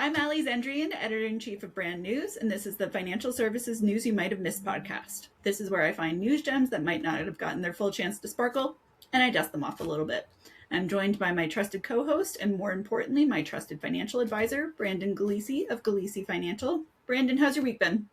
I'm Ali Zendrian, Editor-in-Chief of Brand News, and this is the Financial Services News You Might Have Missed podcast. This is where I find news gems that might not have gotten their full chance to sparkle, and I dust them off a little bit. I'm joined by my trusted co-host, and more importantly, my trusted financial advisor, Brandon Galisi of Galisi Financial. Brandon, how's your week been?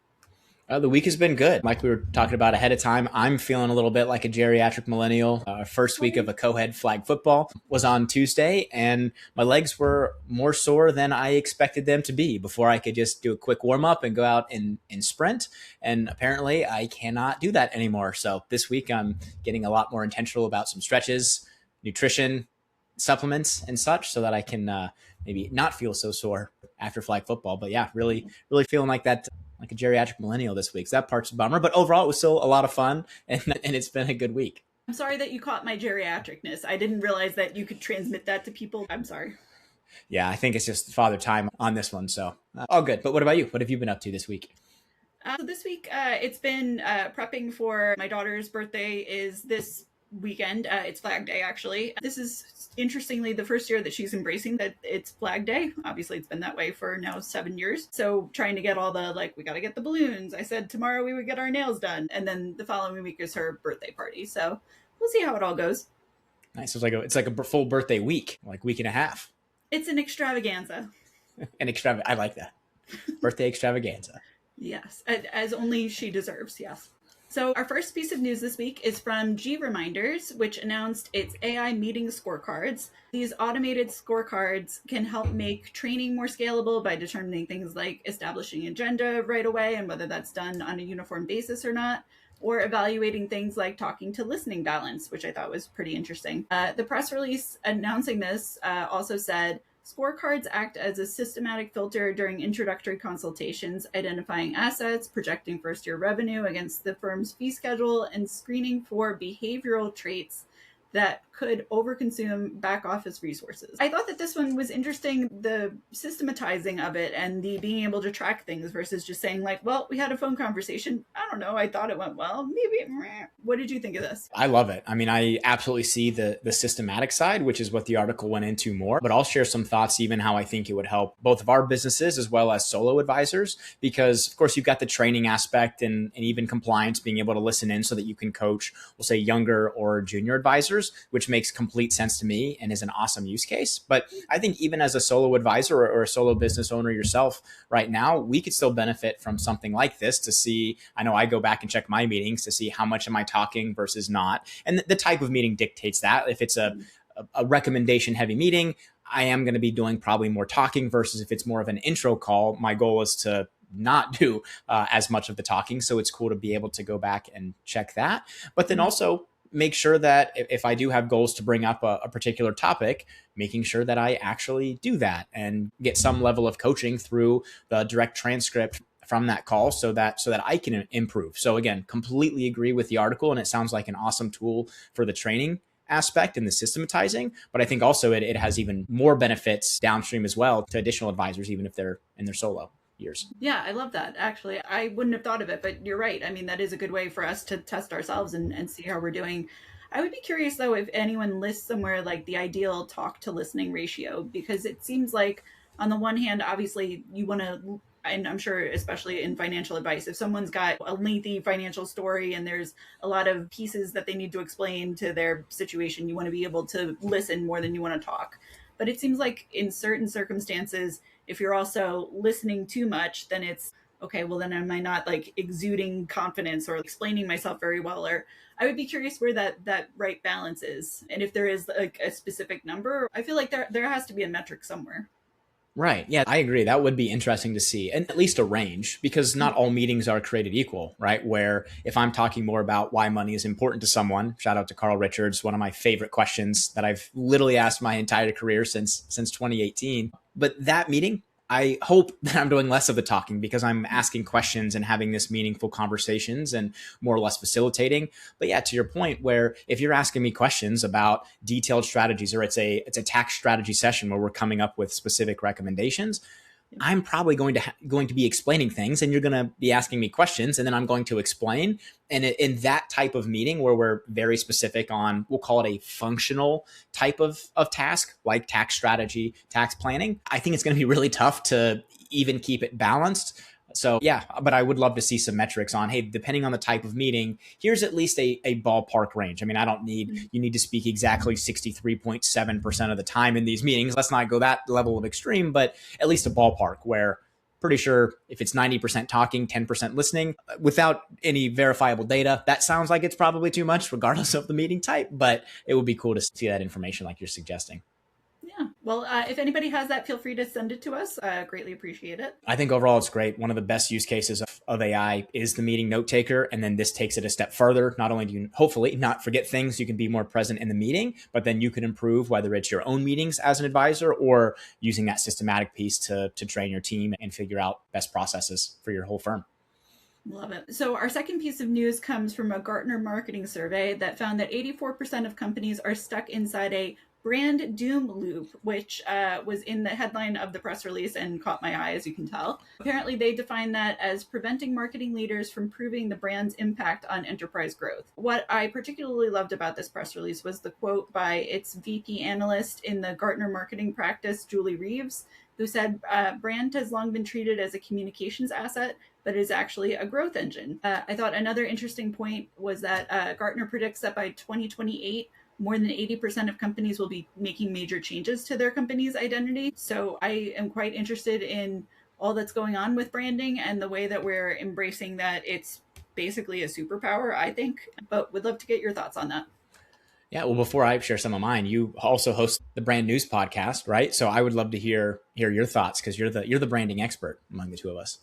The week has been good. Like we were talking about ahead of time, I'm feeling a little bit like a geriatric millennial. First week of a co-head flag football was on Tuesday, and my legs were more sore than I expected them to be before I could just do a quick warm-up and go out and sprint. And apparently I cannot do that anymore. So this week I'm getting a lot more intentional about some stretches, nutrition, supplements, and such so that I can maybe not feel so sore after flag football. But yeah, really feeling like that. Like a geriatric millennial this week. So that part's a bummer, but overall it was still a lot of fun and it's been a good week. I'm sorry that you caught my geriatricness. I didn't realize that you could transmit that to people. I'm sorry. Yeah, I think it's just father time on this one. So all good. But what about you? What have you been up to this week? So this week, it's been prepping for my daughter's birthday is this weekend. It's Flag Day, actually. This is, interestingly, the first year that she's embracing that it's Flag Day. Obviously, it's been that way for now 7 years. So trying to get all the, we got to get the balloons. I said tomorrow we would get our nails done. And then the following week is her birthday party. So we'll see how it all goes. Nice. It's like a full birthday week, like week and a half. It's an extravaganza. I like that. Birthday extravaganza. Yes, as only she deserves, yes. So our first piece of news this week is from GReminders, which announced its AI meeting scorecards. These automated scorecards can help make training more scalable by determining things like establishing agenda right away and whether that's done on a uniform basis or not, or evaluating things like talking to listening balance, which I thought was pretty interesting. The press release announcing this also said, scorecards act as a systematic filter during introductory consultations, identifying assets, projecting first-year revenue against the firm's fee schedule, and screening for behavioral traits that could overconsume back office resources. I thought that this one was interesting, the systematizing of it and the being able to track things versus just saying well, we had a phone conversation. I don't know. I thought it went well. Maybe. What did you think of this? I love it. I mean, I absolutely see the systematic side, which is what the article went into more, but I'll share some thoughts, even how I think it would help both of our businesses as well as solo advisors, because of course you've got the training aspect and even compliance, being able to listen in so that you can coach, we'll say younger or junior advisors, which makes complete sense to me and is an awesome use case. But I think even as a solo advisor or a solo business owner yourself right now, we could still benefit from something like this to see, I know I go back and check my meetings to see how much am I talking versus not. And the type of meeting dictates that. If it's a recommendation heavy meeting, I am going to be doing probably more talking versus if it's more of an intro call, my goal is to not do as much of the talking. So it's cool to be able to go back and check that. But then also make sure that if I do have goals to bring up a particular topic, making sure that I actually do that and get some level of coaching through the direct transcript from that call so that I can improve. So again, completely agree with the article, and it sounds like an awesome tool for the training aspect and the systematizing, but I think also it has even more benefits downstream as well to additional advisors, even if they're in their solo years. Yeah, I love that. Actually, I wouldn't have thought of it, but you're right. I mean, that is a good way for us to test ourselves and see how we're doing. I would be curious, though, if anyone lists somewhere like the ideal talk to listening ratio, because it seems like on the one hand, obviously you want to, and I'm sure especially in financial advice, if someone's got a lengthy financial story and there's a lot of pieces that they need to explain to their situation, you want to be able to listen more than you want to talk. But it seems like in certain circumstances, if you're also listening too much, then it's, okay, well then am I not exuding confidence or explaining myself very well? Or I would be curious where that right balance is. And if there is a specific number, I feel like there has to be a metric somewhere. Right. Yeah, I agree. That would be interesting to see, and at least a range, because not all meetings are created equal, right? Where if I'm talking more about why money is important to someone, shout out to Carl Richards, one of my favorite questions that I've literally asked my entire career since 2018. But that meeting, I hope that I'm doing less of the talking because I'm asking questions and having this meaningful conversations and more or less facilitating. But yeah, to your point, where if you're asking me questions about detailed strategies, or it's a tax strategy session where we're coming up with specific recommendations, I'm probably going to be explaining things, and you're going to be asking me questions, and then I'm going to explain. And in that type of meeting where we're very specific on, we'll call it a functional type of task, like tax strategy, tax planning, I think it's going to be really tough to even keep it balanced. So yeah, but I would love to see some metrics on, hey, depending on the type of meeting, here's at least a ballpark range. I mean, I don't need, you need to speak exactly 63.7% of the time in these meetings. Let's not go that level of extreme, but at least a ballpark where pretty sure if it's 90% talking, 10% listening without any verifiable data, that sounds like it's probably too much regardless of the meeting type, but it would be cool to see that information like you're suggesting. Yeah. Well, if anybody has that, feel free to send it to us. Greatly appreciate it. I think overall it's great. One of the best use cases of AI is the meeting note taker. And then this takes it a step further. Not only do you hopefully not forget things, you can be more present in the meeting, but then you can improve whether it's your own meetings as an advisor or using that systematic piece to train your team and figure out best processes for your whole firm. Love it. So our second piece of news comes from a Gartner marketing survey that found that 84% of companies are stuck inside a brand doom loop, which was in the headline of the press release and caught my eye, as you can tell. Apparently, they define that as preventing marketing leaders from proving the brand's impact on enterprise growth. What I particularly loved about this press release was the quote by its VP analyst in the Gartner marketing practice, Julie Reeves, who said, brand has long been treated as a communications asset, but is actually a growth engine. I thought another interesting point was that Gartner predicts that by 2028, more than 80% of companies will be making major changes to their company's identity. So I am quite interested in all that's going on with branding and the way that we're embracing that it's basically a superpower, I think. But would love to get your thoughts on that. Yeah, well, before I share some of mine, you also host the Brand News podcast, right? So I would love to hear your thoughts because you're the branding expert among the two of us.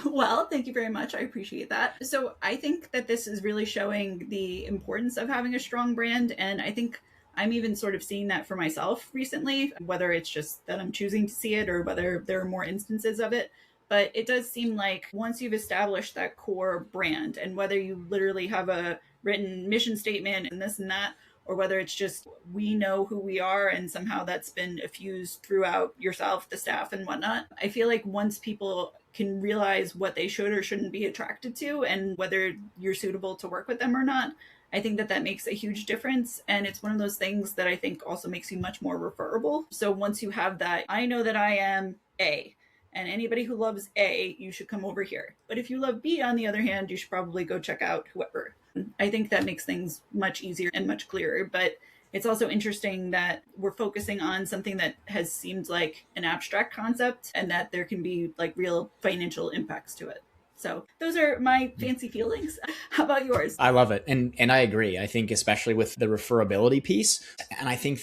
Well, thank you very much. I appreciate that. So I think that this is really showing the importance of having a strong brand. And I think I'm even sort of seeing that for myself recently, whether it's just that I'm choosing to see it or whether there are more instances of it. But it does seem like once you've established that core brand, and whether you literally have a written mission statement and this and that, or whether it's just we know who we are and somehow that's been effused throughout yourself, the staff, and whatnot. I feel like once people can realize what they should or shouldn't be attracted to and whether you're suitable to work with them or not, I think that makes a huge difference. And it's one of those things that I think also makes you much more referable. So once you have that, I know that I am A. And anybody who loves A, you should come over here. But if you love B, on the other hand, you should probably go check out whoever. I think that makes things much easier and much clearer. But it's also interesting that we're focusing on something that has seemed like an abstract concept and that there can be like real financial impacts to it. So those are my fancy feelings. How about yours? I love it. And I agree. I think especially with the referability piece, and I think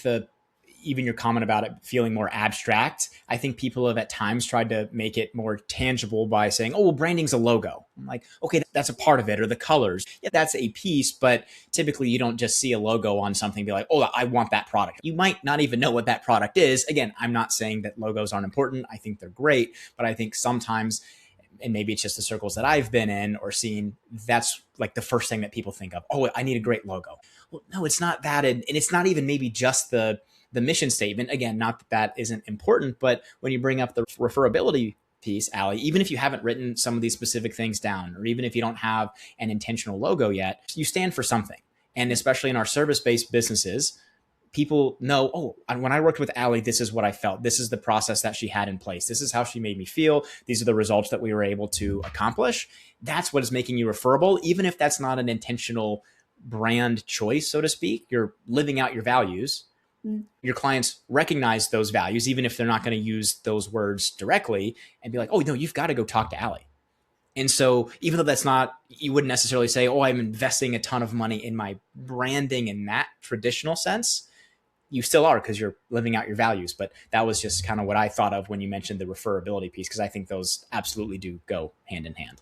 even your comment about it feeling more abstract, I think people have at times tried to make it more tangible by saying, oh, well, branding's a logo. I'm like, okay, that's a part of it, or the colors. Yeah, that's a piece, but typically you don't just see a logo on something and be like, oh, I want that product. You might not even know what that product is. Again, I'm not saying that logos aren't important. I think they're great, but I think sometimes, and maybe it's just the circles that I've been in or seen, that's like the first thing that people think of. Oh, I need a great logo. Well, no, it's not that. And it's not even maybe just the mission statement. Again, not that isn't important, but when you bring up the referability piece, Allie, even if you haven't written some of these specific things down, or even if you don't have an intentional logo yet, you stand for something. And especially in our service-based businesses, people know, oh, when I worked with Allie, this is what I felt. This is the process that she had in place. This is how she made me feel. These are the results that we were able to accomplish. That's what is making you referable, even if that's not an intentional brand choice, so to speak. You're living out your values. Your clients recognize those values, even if they're not going to use those words directly, and be like, oh, no, you've got to go talk to Allie. And so even though that's not, you wouldn't necessarily say, oh, I'm investing a ton of money in my branding in that traditional sense. You still are, because you're living out your values. But that was just kind of what I thought of when you mentioned the referability piece, because I think those absolutely do go hand in hand.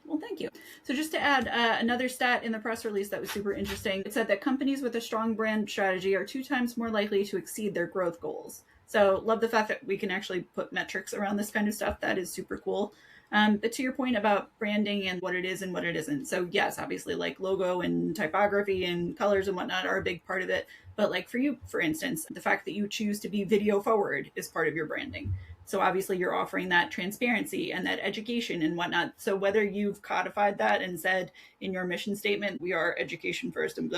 Well, thank you. So just to add another stat in the press release that was super interesting, it said that companies with a strong brand strategy are 2 times more likely to exceed their growth goals. So love the fact that we can actually put metrics around this kind of stuff. That is super cool. But to your point about branding and what it is and what it isn't. So yes, obviously like logo and typography and colors and whatnot are a big part of it. But like for you, for instance, the fact that you choose to be video forward is part of your branding. So obviously you're offering that transparency and that education and whatnot. So whether you've codified that and said in your mission statement, we are education first and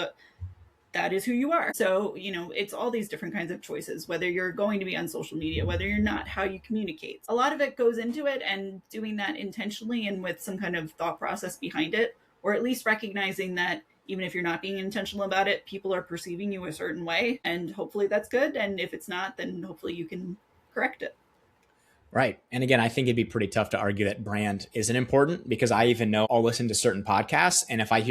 that is who you are. So, it's all these different kinds of choices, whether you're going to be on social media, whether you're not, how you communicate. A lot of it goes into it, and doing that intentionally and with some kind of thought process behind it, or at least recognizing that even if you're not being intentional about it, people are perceiving you a certain way, and hopefully that's good. And if it's not, then hopefully you can correct it. Right. And again, I think it'd be pretty tough to argue that brand isn't important, because I even know I'll listen to certain podcasts. And if I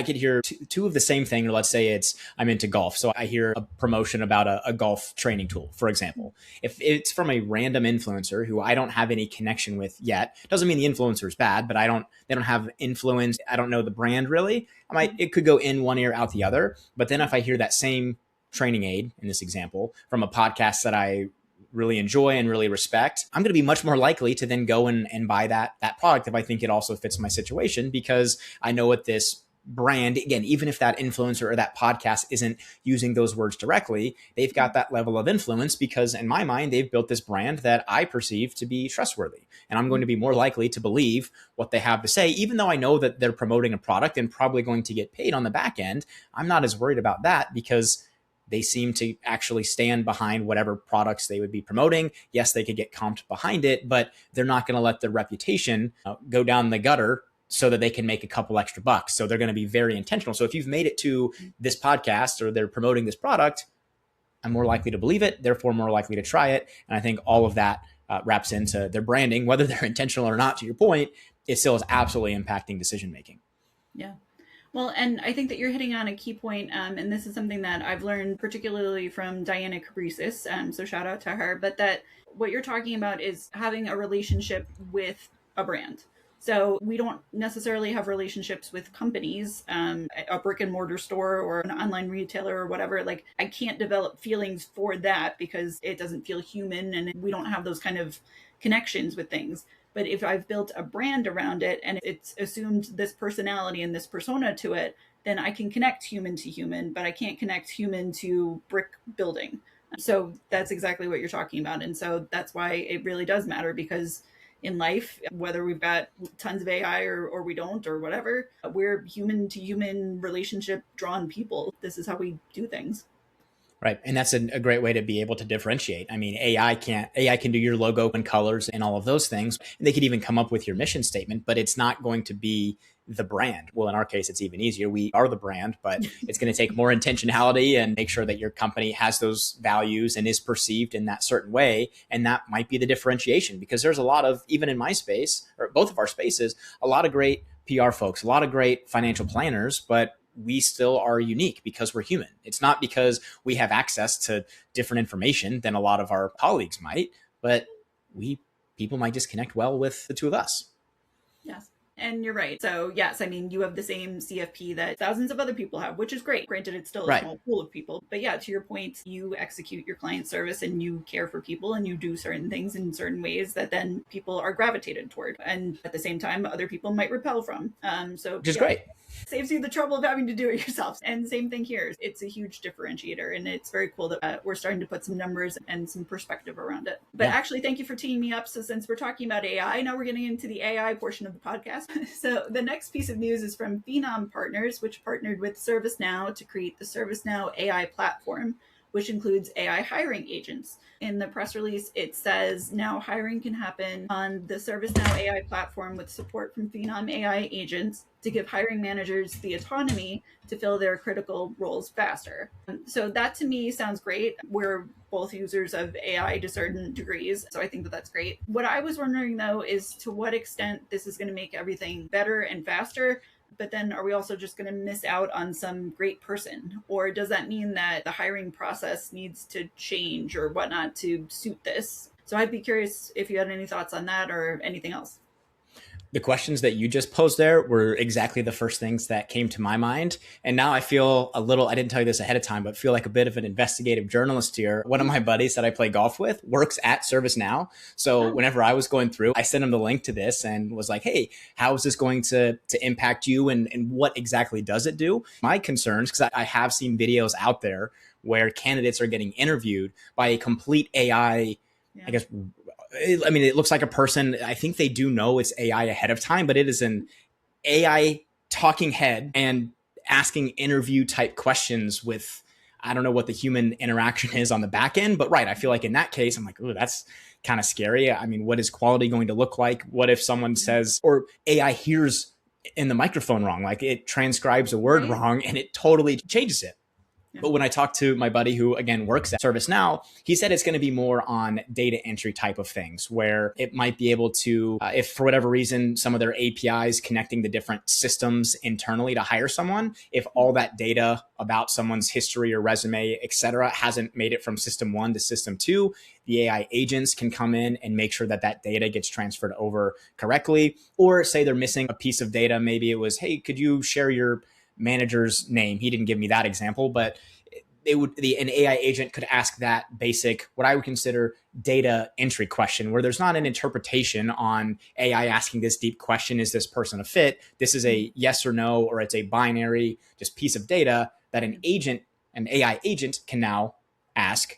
could hear two of the same thing, or let's say I'm into golf. So I hear a promotion about a golf training tool, for example. If it's from a random influencer who I don't have any connection with yet, doesn't mean the influencer is bad, but they don't have influence. I don't know the brand really. It could go in one ear, out the other. But then if I hear that same training aid in this example from a podcast that I really enjoy and really respect, I'm going to be much more likely to then go and buy that product if I think it also fits my situation, because I know what this brand, again, even if that influencer or that podcast isn't using those words directly, they've got that level of influence, because in my mind, they've built this brand that I perceive to be trustworthy. And I'm going to be more likely to believe what they have to say, even though I know that they're promoting a product and probably going to get paid on the back end. I'm not as worried about that, because they seem to actually stand behind whatever products they would be promoting. Yes, they could get comped behind it, but they're not going to let their reputation go down the gutter so that they can make a couple extra bucks. So they're going to be very intentional. So if you've made it to this podcast or they're promoting this product, I'm more likely to believe it, therefore more likely to try it. And I think all of that wraps into their branding, whether they're intentional or not, to your point, it still is absolutely impacting decision-making. Yeah. Well, and I think that you're hitting on a key point, and this is something that I've learned particularly from Diana Cabrisis, so shout out to her, but that what you're talking about is having a relationship with a brand. So we don't necessarily have relationships with companies, a brick and mortar store or an online retailer or whatever. Like, I can't develop feelings for that because it doesn't feel human, and we don't have those kind of connections with things. But if I've built a brand around it and it's assumed this personality and this persona to it, then I can connect human to human, but I can't connect human to brick building. So that's exactly what you're talking about. And so that's why it really does matter, because in life, whether we've got tons of AI or we don't or whatever, we're human to human relationship drawn people. This is how we do things. Right. And that's a great way to be able to differentiate. I mean, AI can do your logo and colors and all of those things. And they could even come up with your mission statement, but it's not going to be the brand. Well, in our case, it's even easier. We are the brand, but it's going to take more intentionality and make sure that your company has those values and is perceived in that certain way. And that might be the differentiation, because there's a lot of, even in my space or both of our spaces, a lot of great PR folks, a lot of great financial planners, but we still are unique because we're human. It's not because we have access to different information than a lot of our colleagues might, but people might just connect well with the two of us. Yes. And you're right. So yes, I mean, you have the same CFP that thousands of other people have, which is great. Granted, it's still a small pool of people. But yeah, to your point, you execute your client service and you care for people and you do certain things in certain ways that then people are gravitated toward. And at the same time, other people might repel from. Which is great. Saves you the trouble of having to do it yourself. And same thing here. It's a huge differentiator. And it's very cool that we're starting to put some numbers and some perspective around it. But actually, thank you for teeing me up. So since we're talking about AI, now we're getting into the AI portion of the podcast. So the next piece of news is from Phenom Partners, which partnered with ServiceNow to create the ServiceNow AI platform, which includes AI hiring agents. In the press release, it says now hiring can happen on the ServiceNow AI platform with support from Phenom AI agents to give hiring managers the autonomy to fill their critical roles faster. So that to me sounds great. We're both users of AI to certain degrees, so I think that that's great. What I was wondering though is to what extent this is going to make everything better and faster, but then are we also just going to miss out on some great person? Or does that mean that the hiring process needs to change or whatnot to suit this? So I'd be curious if you had any thoughts on that or anything else. The questions that you just posed there were exactly the first things that came to my mind. And now I feel a little, I didn't tell you this ahead of time, but feel like a bit of an investigative journalist here. One of my buddies that I play golf with works at ServiceNow. So whenever I was going through, I sent him the link to this and was like, hey, how is this going to impact you? And what exactly does it do? My concerns, because I have seen videos out there where candidates are getting interviewed by a complete AI, I guess, I mean, it looks like a person. I think they do know it's AI ahead of time, but it is an AI talking head and asking interview type questions with, I don't know what the human interaction is on the back end, but right. I feel like in that case, I'm like, oh, that's kind of scary. I mean, what is quality going to look like? What if someone says, or AI hears in the microphone wrong, like it transcribes a word wrong and it totally changes it. But when I talked to my buddy who, again, works at ServiceNow, he said it's going to be more on data entry type of things where it might be able to, if for whatever reason, some of their APIs connecting the different systems internally to hire someone, if all that data about someone's history or resume, et cetera, hasn't made it from system 1 to system 2, the AI agents can come in and make sure that that data gets transferred over correctly. Or say they're missing a piece of data. Maybe it was, hey, could you share your manager's name? He didn't give me that example, but an AI agent could ask that basic, what I would consider data entry question, where there's not an interpretation on AI asking this deep question, is this person a fit? This is a yes or no, or it's a binary just piece of data that an AI agent can now ask.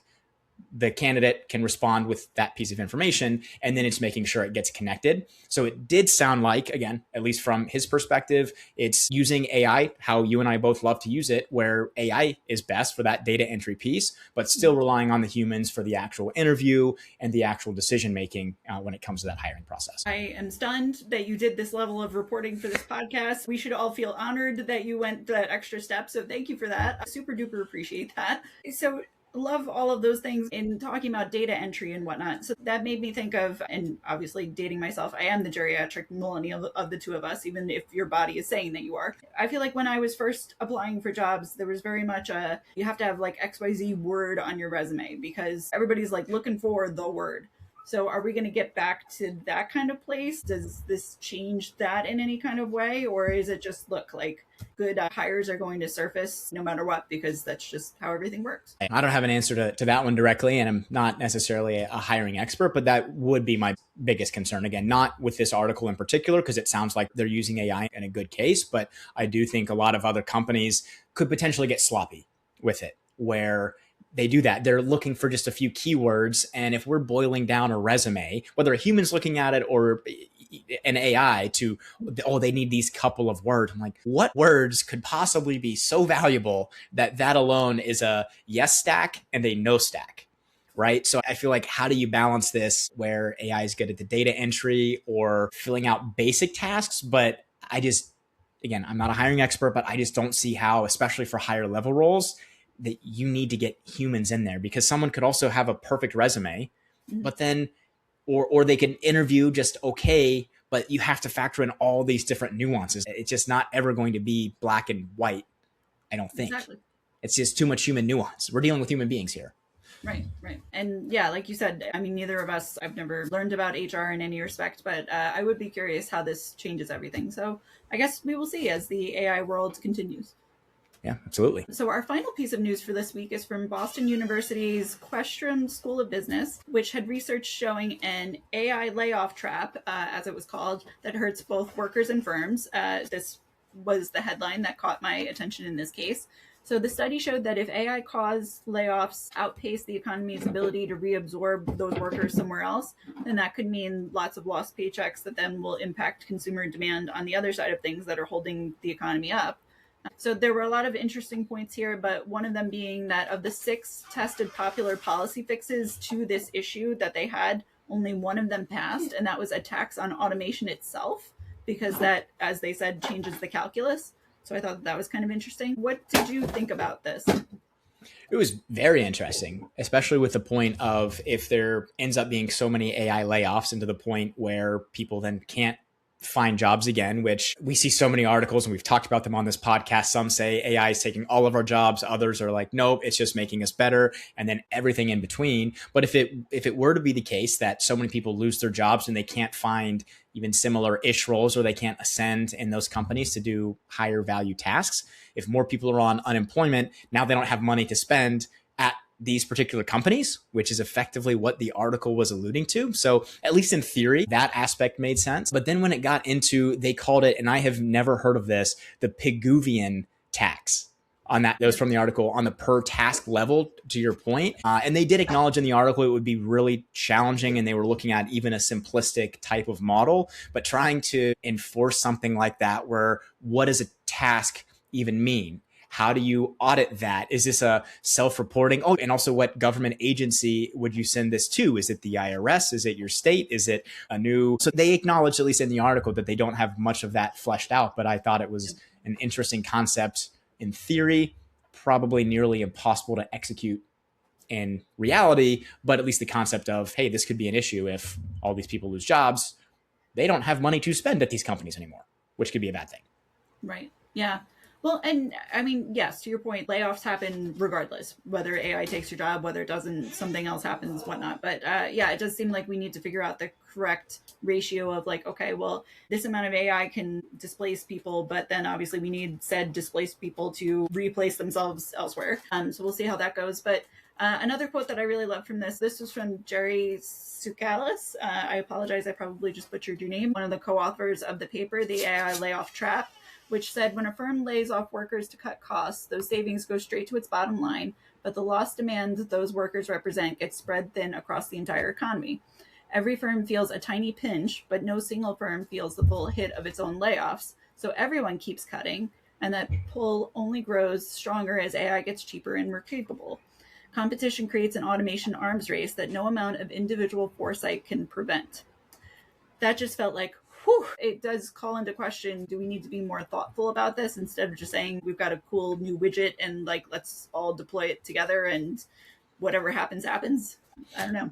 The candidate can respond with that piece of information, and then it's making sure it gets connected. So it did sound like, again, at least from his perspective, it's using AI, how you and I both love to use it, where AI is best for that data entry piece, but still relying on the humans for the actual interview and the actual decision-making when it comes to that hiring process. I am stunned that you did this level of reporting for this podcast. We should all feel honored that you went that extra step. So thank you for that. I super duper appreciate that. So love all of those things in talking about data entry and whatnot. So that made me think of, and obviously dating myself, I am the geriatric millennial of the two of us, even if your body is saying that you are. I feel like when I was first applying for jobs, there was very much you have to have like XYZ word on your resume because everybody's like looking for the word. So are we going to get back to that kind of place? Does this change that in any kind of way? Or is it just, look, like good hires are going to surface no matter what, because that's just how everything works? I don't have an answer to that one directly, and I'm not necessarily a hiring expert, but that would be my biggest concern. Again, not with this article in particular, because it sounds like they're using AI in a good case, but I do think a lot of other companies could potentially get sloppy with it, where they do that. They're looking for just a few keywords. And if we're boiling down a resume, whether a human's looking at it or an AI to, oh, they need these couple of words. I'm like, what words could possibly be so valuable that alone is a yes stack and a no stack, right? So I feel like, how do you balance this where AI is good at the data entry or filling out basic tasks? But again, I'm not a hiring expert, but I just don't see how, especially for higher level roles, that you need to get humans in there, because someone could also have a perfect resume, but then, or they can interview just okay, but you have to factor in all these different nuances. It's just not ever going to be black and white, I don't think. Exactly. It's just too much human nuance. We're dealing with human beings here. Right. And yeah, like you said, I mean, neither of us, I've never learned about HR in any respect, but I would be curious how this changes everything. So I guess we will see as the AI world continues. Yeah, absolutely. So our final piece of news for this week is from Boston University's Questrom School of Business, which had research showing an AI layoff trap, as it was called, that hurts both workers and firms. This was the headline that caught my attention in this case. So the study showed that if AI-caused layoffs outpace the economy's ability to reabsorb those workers somewhere else, then that could mean lots of lost paychecks that then will impact consumer demand on the other side of things that are holding the economy up. So there were a lot of interesting points here, but one of them being that of the 6 tested popular policy fixes to this issue that they had, only one of them passed, and that was a tax on automation itself, because that, as they said, changes the calculus. So I thought that was kind of interesting. What did you think about this? It was very interesting, especially with the point of if there ends up being so many AI layoffs, and to the point where people then can't find jobs again, which we see so many articles and we've talked about them on this podcast. Some say AI is taking all of our jobs. Others are like, nope, it's just making us better. And then everything in between. But if it were to be the case that so many people lose their jobs and they can't find even similar-ish roles, or they can't ascend in those companies to do higher value tasks, if more people are on unemployment, now they don't have money to spend at these particular companies, which is effectively what the article was alluding to. So at least in theory, that aspect made sense. But then when it got into, they called it, and I have never heard of this, the Pigouvian tax on that. That was from the article on the per task level, to your point. And they did acknowledge in the article it would be really challenging, and they were looking at even a simplistic type of model, but trying to enforce something like that where what does a task even mean? How do you audit that? Is this a self-reporting? Oh, and also what government agency would you send this to? Is it the IRS? Is it your state? Is it a new? So they acknowledged, at least in the article, that they don't have much of that fleshed out, but I thought it was an interesting concept in theory, probably nearly impossible to execute in reality, but at least the concept of, hey, this could be an issue if all these people lose jobs. They don't have money to spend at these companies anymore, which could be a bad thing. Right. Yeah. Well, and I mean, yes, to your point, layoffs happen regardless, whether AI takes your job, whether it doesn't, something else happens, whatnot. But yeah, it does seem like we need to figure out the correct ratio of like, okay, well, this amount of AI can displace people, but then obviously we need said displaced people to replace themselves elsewhere. So we'll see how that goes. But another quote that I really love from this was from Jerry Tsoukalos. I apologize, I probably just butchered your name. One of the co-authors of the paper, The AI Layoff Trap, which said when a firm lays off workers to cut costs, those savings go straight to its bottom line, but the lost demand those workers represent gets spread thin across the entire economy. Every firm feels a tiny pinch, but no single firm feels the full hit of its own layoffs, so everyone keeps cutting, and that pull only grows stronger as AI gets cheaper and more capable. Competition creates an automation arms race that no amount of individual foresight can prevent. That just felt like, whew, it does call into question, do we need to be more thoughtful about this instead of just saying we've got a cool new widget and like let's all deploy it together and whatever happens happens. I don't know.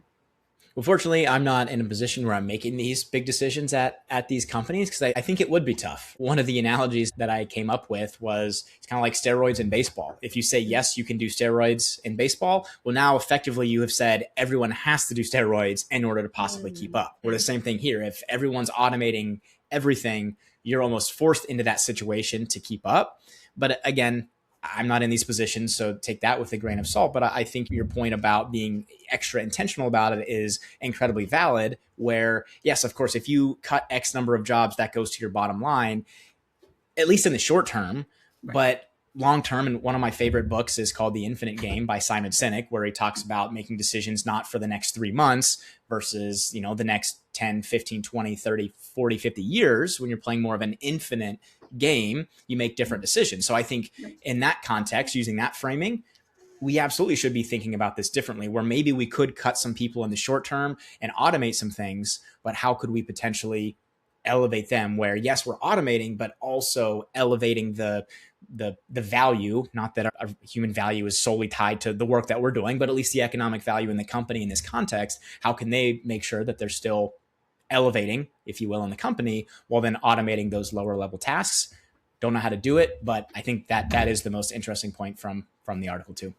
Well, fortunately, I'm not in a position where I'm making these big decisions at these companies, because I think it would be tough. One of the analogies that I came up with was it's kind of like steroids in baseball. If you say, yes, you can do steroids in baseball, well, now effectively you have said everyone has to do steroids in order to possibly keep up. Or the same thing here. If everyone's automating everything, you're almost forced into that situation to keep up. But again, I'm not in these positions, so take that with a grain of salt. But I think your point about being extra intentional about it is incredibly valid, where, yes, of course, if you cut X number of jobs, that goes to your bottom line, at least in the short term. Right. But long term, and one of my favorite books is called The Infinite Game by Simon Sinek, where he talks about making decisions not for the next 3 months versus, the next 10, 15, 20, 30, 40, 50 years. When you're playing more of an infinite game, you make different decisions. So I think in that context, using that framing, we absolutely should be thinking about this differently, where maybe we could cut some people in the short term and automate some things, but how could we potentially elevate them where, yes, we're automating, but also elevating the value, not that our human value is solely tied to the work that we're doing, but at least the economic value in the company in this context. How can they make sure that they're still elevating, if you will, in the company, while then automating those lower level tasks? Don't know how to do it, but I think that is the most interesting point from the article too.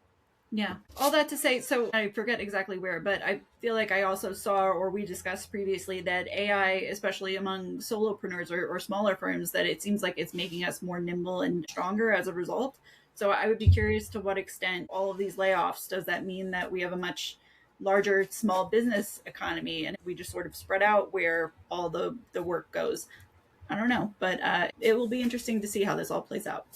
Yeah. All that to say, so I forget exactly where, but I feel like I also saw, or we discussed previously, that AI, especially among solopreneurs or smaller firms, that it seems like it's making us more nimble and stronger as a result. So I would be curious to what extent all of these layoffs, does that mean that we have a much larger small business economy and we just sort of spread out where all the work goes? I don't know, but it will be interesting to see how this all plays out.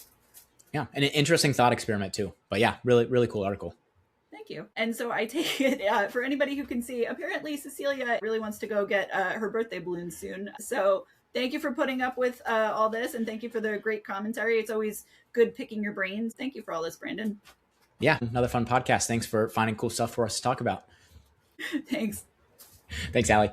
Yeah, and an interesting thought experiment too. But yeah, really, really cool article. Thank you. And so I take it, for anybody who can see, apparently Cecilia really wants to go get her birthday balloon soon. So thank you for putting up with all this, and thank you for the great commentary. It's always good picking your brains. Thank you for all this, Brandon. Yeah, another fun podcast. Thanks for finding cool stuff for us to talk about. Thanks. Thanks, Allie.